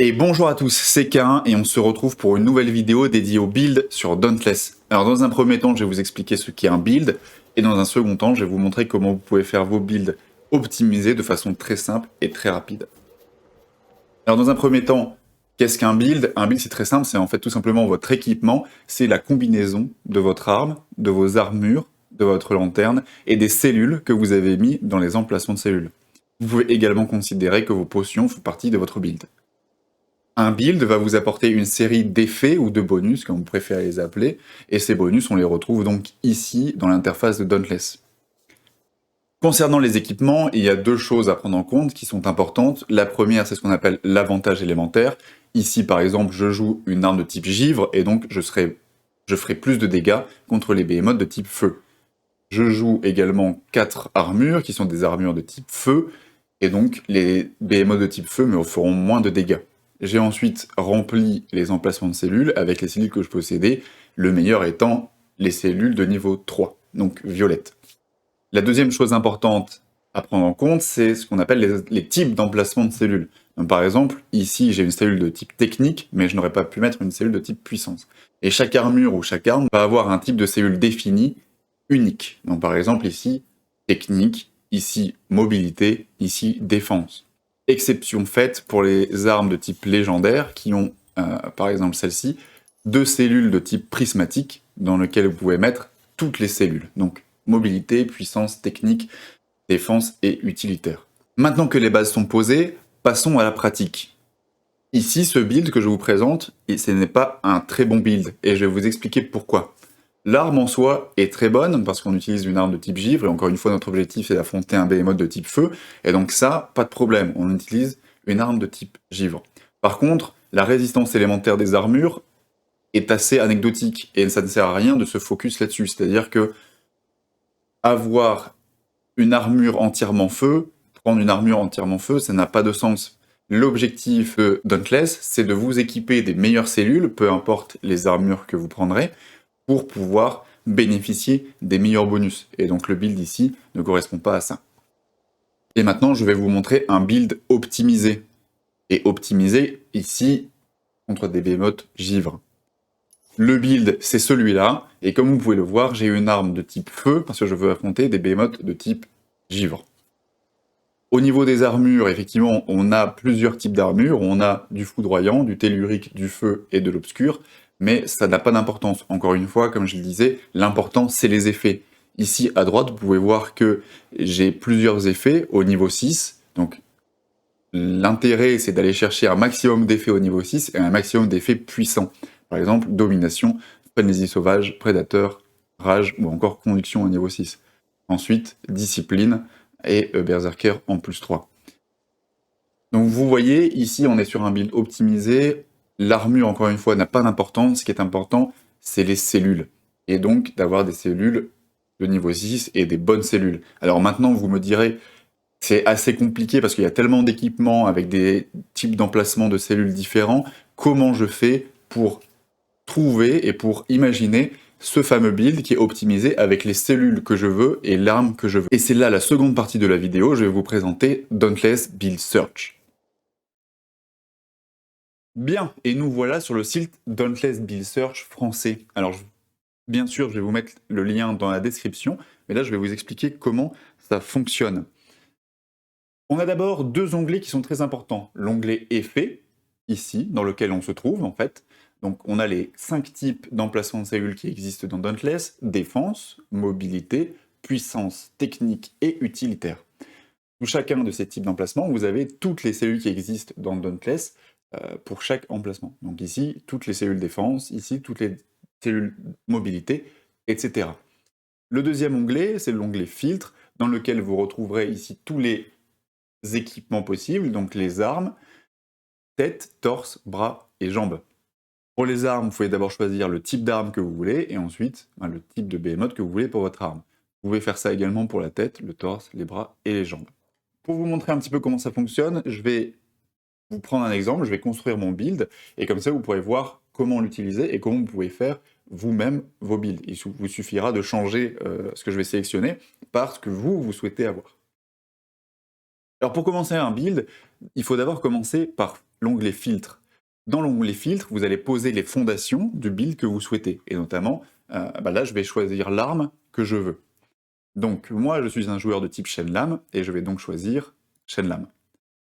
Et bonjour à tous, c'est Karin et on se retrouve pour une nouvelle vidéo dédiée au build sur Dauntless. Alors dans un premier temps, je vais vous expliquer ce qu'est un build, et dans un second temps, je vais vous montrer comment vous pouvez faire vos builds optimisés de façon très simple et très rapide. Alors dans un premier temps, qu'est-ce qu'un build? Un build c'est très simple, c'est en fait tout simplement votre équipement, c'est la combinaison de votre arme, de vos armures, de votre lanterne et des cellules que vous avez mis dans les emplacements de cellules. Vous pouvez également considérer que vos potions font partie de votre build. Un build va vous apporter une série d'effets ou de bonus, comme vous préférez les appeler, et ces bonus, on les retrouve donc ici, dans l'interface de Dauntless. Concernant les équipements, il y a deux choses à prendre en compte qui sont importantes. La première, c'est ce qu'on appelle l'avantage élémentaire. Ici, par exemple, je joue une arme de type givre, et donc je ferai plus de dégâts contre les behemoths de type feu. Je joue également 4 armures, qui sont des armures de type feu, et donc les behemoths de type feu me feront moins de dégâts. J'ai ensuite rempli les emplacements de cellules avec les cellules que je possédais, le meilleur étant les cellules de niveau 3, donc violettes. La deuxième chose importante à prendre en compte, c'est ce qu'on appelle les types d'emplacement de cellules. Donc, par exemple, ici j'ai une cellule de type technique, mais je n'aurais pas pu mettre une cellule de type puissance. Et chaque armure ou chaque arme va avoir un type de cellule défini unique. Donc par exemple ici, technique, ici mobilité, ici défense. Exception faite pour les armes de type légendaire qui ont, par exemple celle-ci, 2 cellules de type prismatique dans lesquelles vous pouvez mettre toutes les cellules. Donc mobilité, puissance, technique, défense et utilitaire. Maintenant que les bases sont posées, passons à la pratique. Ici, ce build que je vous présente, ce n'est pas un très bon build, et je vais vous expliquer pourquoi. L'arme en soi est très bonne, parce qu'on utilise une arme de type givre, et encore une fois, notre objectif c'est d'affronter un behemoth de type feu, et donc ça, pas de problème, on utilise une arme de type givre. Par contre, la résistance élémentaire des armures est assez anecdotique, et ça ne sert à rien de se focus là-dessus, c'est-à-dire que avoir une armure entièrement feu, prendre une armure entièrement feu, ça n'a pas de sens. L'objectif de Dauntless, c'est de vous équiper des meilleures cellules, peu importe les armures que vous prendrez, pour pouvoir bénéficier des meilleurs bonus. Et donc le build ici ne correspond pas à ça. Et maintenant, je vais vous montrer un build optimisé. Et optimisé ici contre des behemoths givre. Le build, c'est celui-là, et comme vous pouvez le voir, j'ai une arme de type feu, parce que je veux affronter des behemoths de type givre. Au niveau des armures, effectivement, on a plusieurs types d'armures. On a du foudroyant, du tellurique, du feu et de l'obscur, mais ça n'a pas d'importance. Encore une fois, comme je le disais, l'important, c'est les effets. Ici, à droite, vous pouvez voir que j'ai plusieurs effets au niveau 6. Donc, l'intérêt, c'est d'aller chercher un maximum d'effets au niveau 6 et un maximum d'effets puissants. Par exemple, domination, frénésie sauvage, prédateur, rage ou encore conduction au niveau 6. Ensuite, discipline, et Berserker en +3. Donc vous voyez, ici on est sur un build optimisé, l'armure encore une fois n'a pas d'importance, ce qui est important c'est les cellules, et donc d'avoir des cellules de niveau 6 et des bonnes cellules. Alors maintenant vous me direz, c'est assez compliqué parce qu'il y a tellement d'équipements avec des types d'emplacements de cellules différents, comment je fais pour trouver et pour imaginer ce fameux build qui est optimisé avec les cellules que je veux et l'arme que je veux. Et c'est là la seconde partie de la vidéo, je vais vous présenter Dauntless Build Search. Bien, et nous voilà sur le site Dauntless Build Search français. Alors bien sûr, je vais vous mettre le lien dans la description, mais là je vais vous expliquer comment ça fonctionne. On a d'abord deux onglets qui sont très importants. L'onglet Effets, ici, dans lequel on se trouve en fait. Donc on a les 5 types d'emplacements de cellules qui existent dans Dauntless: défense, mobilité, puissance, technique et utilitaire. Pour chacun de ces types d'emplacements, vous avez toutes les cellules qui existent dans Dauntless pour chaque emplacement. Donc ici, toutes les cellules défense, ici, toutes les cellules mobilité, etc. Le deuxième onglet, c'est l'onglet filtre, dans lequel vous retrouverez ici tous les équipements possibles, donc les armes, tête, torse, bras et jambes. Pour les armes, vous pouvez d'abord choisir le type d'arme que vous voulez, et ensuite le type de behemoth que vous voulez pour votre arme. Vous pouvez faire ça également pour la tête, le torse, les bras et les jambes. Pour vous montrer un petit peu comment ça fonctionne, je vais vous prendre un exemple, je vais construire mon build, et comme ça vous pourrez voir comment l'utiliser et comment vous pouvez faire vous-même vos builds. Il vous suffira de changer ce que je vais sélectionner par ce que vous souhaitez avoir. Alors pour commencer un build, il faut d'abord commencer par l'onglet filtre. Dans l'onglet filtre, vous allez poser les fondations du build que vous souhaitez. Et notamment, là, je vais choisir l'arme que je veux. Donc, moi, je suis un joueur de type Shenlam, et je vais donc choisir Shenlam.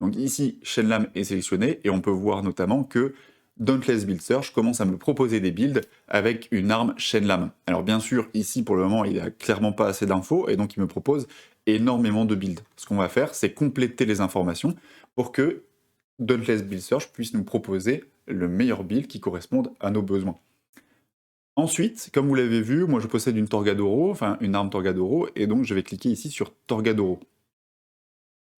Donc ici, Shenlam est sélectionné, et on peut voir notamment que Dauntless Build Search commence à me proposer des builds avec une arme Shenlam. Alors bien sûr, ici, pour le moment, il n'a clairement pas assez d'infos, et donc il me propose énormément de builds. Ce qu'on va faire, c'est compléter les informations pour que Dauntless Build Search puisse nous proposer le meilleur build qui corresponde à nos besoins. Ensuite, comme vous l'avez vu, moi je possède une Torgadoro, enfin une arme Torgadoro, et donc je vais cliquer ici sur Torgadoro.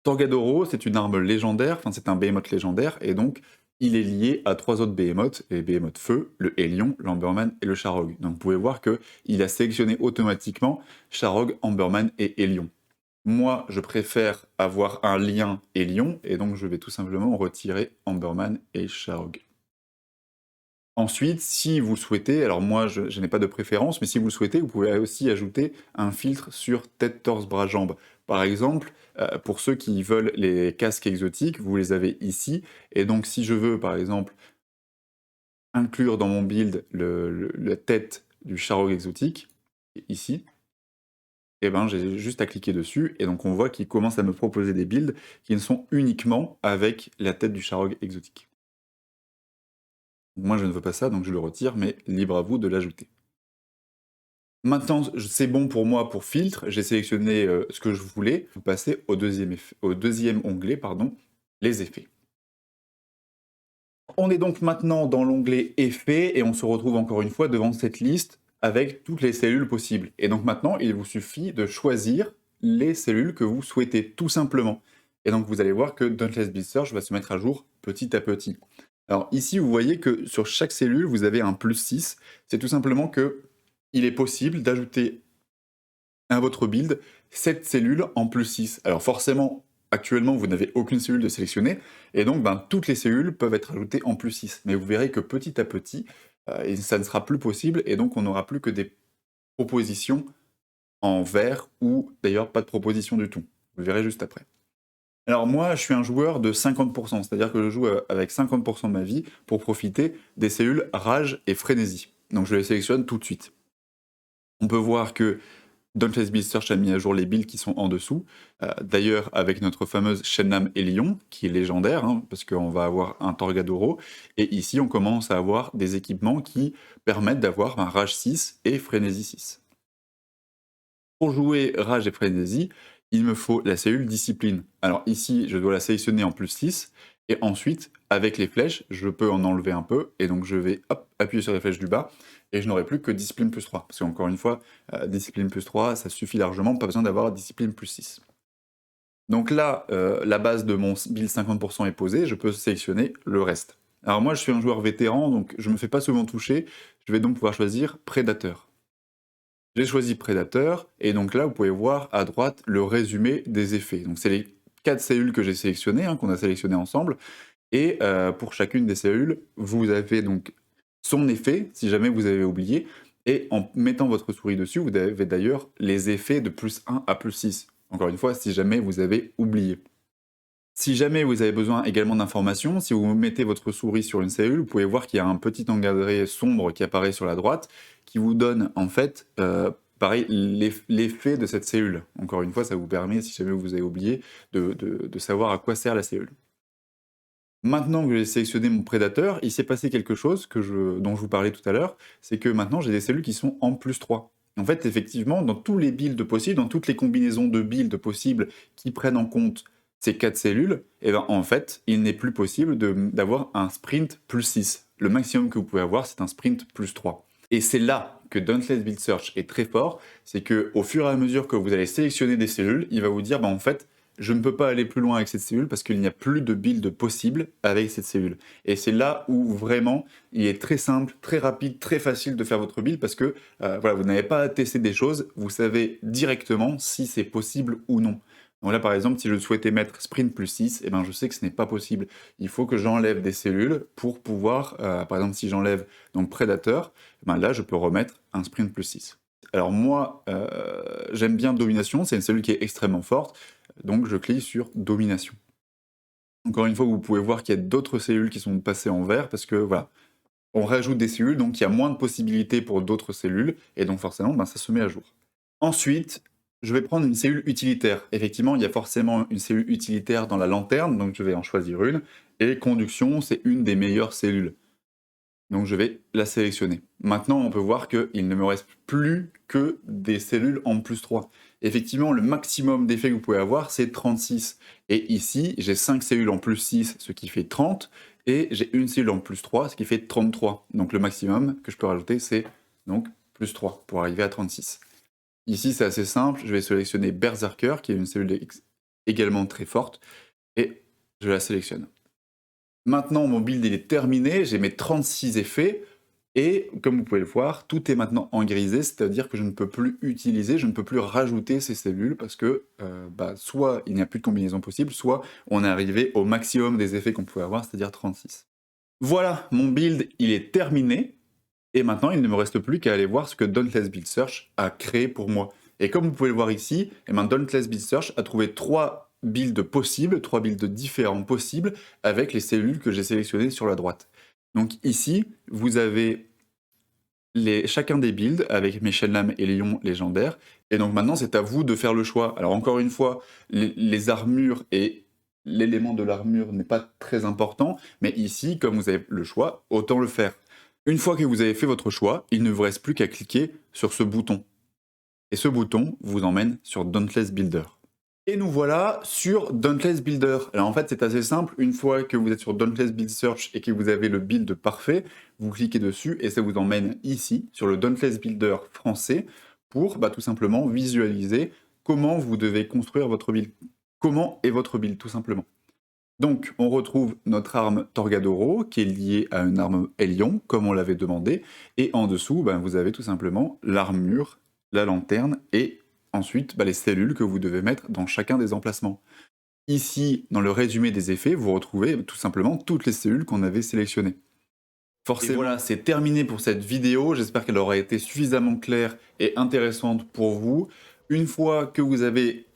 Torgadoro, c'est une arme légendaire, enfin c'est un behemoth légendaire, et donc il est lié à 3 autres behemoths, les behemoths feu, le Hélion, l'Amberman et le Sharog. Donc vous pouvez voir qu'il a sélectionné automatiquement Sharog, Amberman et Hélion. Moi, je préfère avoir un lien Hélion, et donc je vais tout simplement retirer Amberman et Sharog. Ensuite, si vous le souhaitez, alors moi je n'ai pas de préférence, mais si vous le souhaitez, vous pouvez aussi ajouter un filtre sur tête, torse, bras, jambes. Par exemple, pour ceux qui veulent les casques exotiques, vous les avez ici, et donc si je veux par exemple inclure dans mon build la tête du Sharog exotique, ici, et ben j'ai juste à cliquer dessus, et donc on voit qu'il commence à me proposer des builds qui ne sont uniquement avec la tête du Sharog exotique. Moi je ne veux pas ça, donc je le retire, mais libre à vous de l'ajouter. Maintenant, c'est bon pour moi pour filtre, j'ai sélectionné ce que je voulais. Vous passez au deuxième onglet, pardon, les effets. On est donc maintenant dans l'onglet effets, et on se retrouve encore une fois devant cette liste avec toutes les cellules possibles. Et donc maintenant, il vous suffit de choisir les cellules que vous souhaitez, tout simplement. Et donc vous allez voir que Dauntless Build Search va se mettre à jour petit à petit. Alors ici, vous voyez que sur chaque cellule, vous avez un +6. C'est tout simplement que il est possible d'ajouter à votre build 7 cellules en +6. Alors forcément, actuellement, vous n'avez aucune cellule de sélectionner, et donc toutes les cellules peuvent être ajoutées en +6. Mais vous verrez que petit à petit, ça ne sera plus possible, et donc on n'aura plus que des propositions en vert, ou d'ailleurs pas de proposition du tout. Vous verrez juste après. Alors moi, je suis un joueur de 50%, c'est-à-dire que je joue avec 50% de ma vie pour profiter des cellules rage et frénésie. Donc je les sélectionne tout de suite. On peut voir que Dauntless Build Search a mis à jour les builds qui sont en dessous. D'ailleurs, avec notre fameuse Shenlam Hélion, qui est légendaire, parce qu'on va avoir un Torgadoro. Et ici, on commence à avoir des équipements qui permettent d'avoir un Rage 6 et Frénésie 6. Pour jouer Rage et Frénésie, il me faut la cellule Discipline. Alors ici, je dois la sélectionner en +6. Et ensuite, avec les flèches, je peux en enlever un peu. Et donc, je vais appuyer sur les flèches du bas. Et je n'aurai plus que Discipline +3. Parce qu'encore une fois, Discipline +3, ça suffit largement, pas besoin d'avoir Discipline +6. Donc là, la base de mon build 50% est posée, je peux sélectionner le reste. Alors moi, je suis un joueur vétéran, donc je ne me fais pas souvent toucher, je vais donc pouvoir choisir Prédateur. J'ai choisi Prédateur, et donc là, vous pouvez voir à droite le résumé des effets. Donc c'est les 4 cellules que j'ai sélectionnées, qu'on a sélectionnées ensemble, et pour chacune des cellules, vous avez donc son effet, si jamais vous avez oublié, et en mettant votre souris dessus, vous avez d'ailleurs les effets de +1 à +6. Encore une fois, si jamais vous avez oublié. Si jamais vous avez besoin également d'informations, si vous mettez votre souris sur une cellule, vous pouvez voir qu'il y a un petit encadré sombre qui apparaît sur la droite, qui vous donne en fait, pareil, l'effet de cette cellule. Encore une fois, ça vous permet, si jamais vous avez oublié, de savoir à quoi sert la cellule. Maintenant que j'ai sélectionné mon prédateur, il s'est passé quelque chose dont je vous parlais tout à l'heure, c'est que maintenant j'ai des cellules qui sont en +3. En fait, effectivement, dans tous les builds possibles, dans toutes les combinaisons de builds possibles qui prennent en compte ces 4 cellules, et ben, en fait, il n'est plus possible d'avoir un sprint +6. Le maximum que vous pouvez avoir, c'est un sprint +3. Et c'est là que Dauntless Build Search est très fort, c'est qu'au fur et à mesure que vous allez sélectionner des cellules, il va vous dire, en fait, je ne peux pas aller plus loin avec cette cellule parce qu'il n'y a plus de build possible avec cette cellule. Et c'est là où vraiment il est très simple, très rapide, très facile de faire votre build parce que voilà, vous n'avez pas à tester des choses, vous savez directement si c'est possible ou non. Donc là par exemple, si je souhaitais mettre sprint +6, eh ben, je sais que ce n'est pas possible. Il faut que j'enlève des cellules pour pouvoir, par exemple si j'enlève donc prédateur, eh ben, là je peux remettre un sprint +6. Alors moi, j'aime bien domination, c'est une cellule qui est extrêmement forte, donc je clique sur domination. Encore une fois, vous pouvez voir qu'il y a d'autres cellules qui sont passées en vert parce que voilà, on rajoute des cellules, donc il y a moins de possibilités pour d'autres cellules, et donc forcément, ben, ça se met à jour. Ensuite, je vais prendre une cellule utilitaire. Effectivement, il y a forcément une cellule utilitaire dans la lanterne, donc je vais en choisir une, et conduction, c'est une des meilleures cellules. Donc je vais la sélectionner. Maintenant, on peut voir qu'il ne me reste plus que des cellules en +3. Effectivement, le maximum d'effets que vous pouvez avoir, c'est 36. Et ici, j'ai 5 cellules en +6, ce qui fait 30, et j'ai une cellule en +3, ce qui fait 33. Donc le maximum que je peux rajouter, c'est donc +3 pour arriver à 36. Ici, c'est assez simple, je vais sélectionner Berserker, qui est une cellule également très forte, et je la sélectionne. Maintenant, mon build il est terminé, j'ai mes 36 effets, et comme vous pouvez le voir, tout est maintenant en grisé, c'est-à-dire que je ne peux plus utiliser, je ne peux plus rajouter ces cellules, parce que soit il n'y a plus de combinaison possible, soit on est arrivé au maximum des effets qu'on pouvait avoir, c'est-à-dire 36. Voilà, mon build il est terminé, et maintenant il ne me reste plus qu'à aller voir ce que Dauntless Build Search a créé pour moi. Et comme vous pouvez le voir ici, Dauntless Build Search a trouvé 3 builds possibles, 3 builds différents possibles, avec les cellules que j'ai sélectionnées sur la droite. Donc ici, vous avez chacun des builds avec mes Shenlam et Lion légendaires, et donc maintenant c'est à vous de faire le choix. Alors encore une fois, les armures et l'élément de l'armure n'est pas très important, mais ici, comme vous avez le choix, autant le faire. Une fois que vous avez fait votre choix, il ne vous reste plus qu'à cliquer sur ce bouton. Et ce bouton vous emmène sur Dauntless Builder. Et nous voilà sur Dauntless Builder. Alors en fait, c'est assez simple. Une fois que vous êtes sur Dauntless Build Search et que vous avez le build parfait, vous cliquez dessus et ça vous emmène ici, sur le Dauntless Builder français, pour tout simplement visualiser comment vous devez construire votre build. Comment est votre build, tout simplement. Donc, on retrouve notre arme Torgadoro, qui est liée à une arme Hélion, comme on l'avait demandé, et en dessous, vous avez tout simplement l'armure, la lanterne, et ensuite les cellules que vous devez mettre dans chacun des emplacements. Ici, dans le résumé des effets, vous retrouvez tout simplement toutes les cellules qu'on avait sélectionnées. Forcément, voilà, c'est terminé pour cette vidéo, j'espère qu'elle aura été suffisamment claire et intéressante pour vous. Une fois que vous avez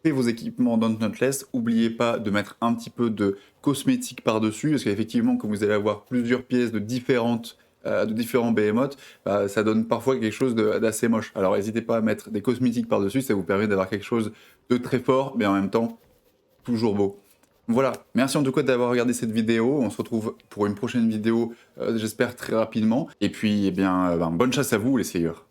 vos équipements dans Dauntless, n'oubliez pas de mettre un petit peu de cosmétiques par-dessus, parce qu'effectivement, quand vous allez avoir plusieurs pièces de différents behemoths, ça donne parfois quelque chose d'assez moche. Alors n'hésitez pas à mettre des cosmétiques par-dessus, ça vous permet d'avoir quelque chose de très fort, mais en même temps, toujours beau. Voilà, merci en tout cas d'avoir regardé cette vidéo, on se retrouve pour une prochaine vidéo, j'espère très rapidement, et puis bonne chasse à vous les slayeurs.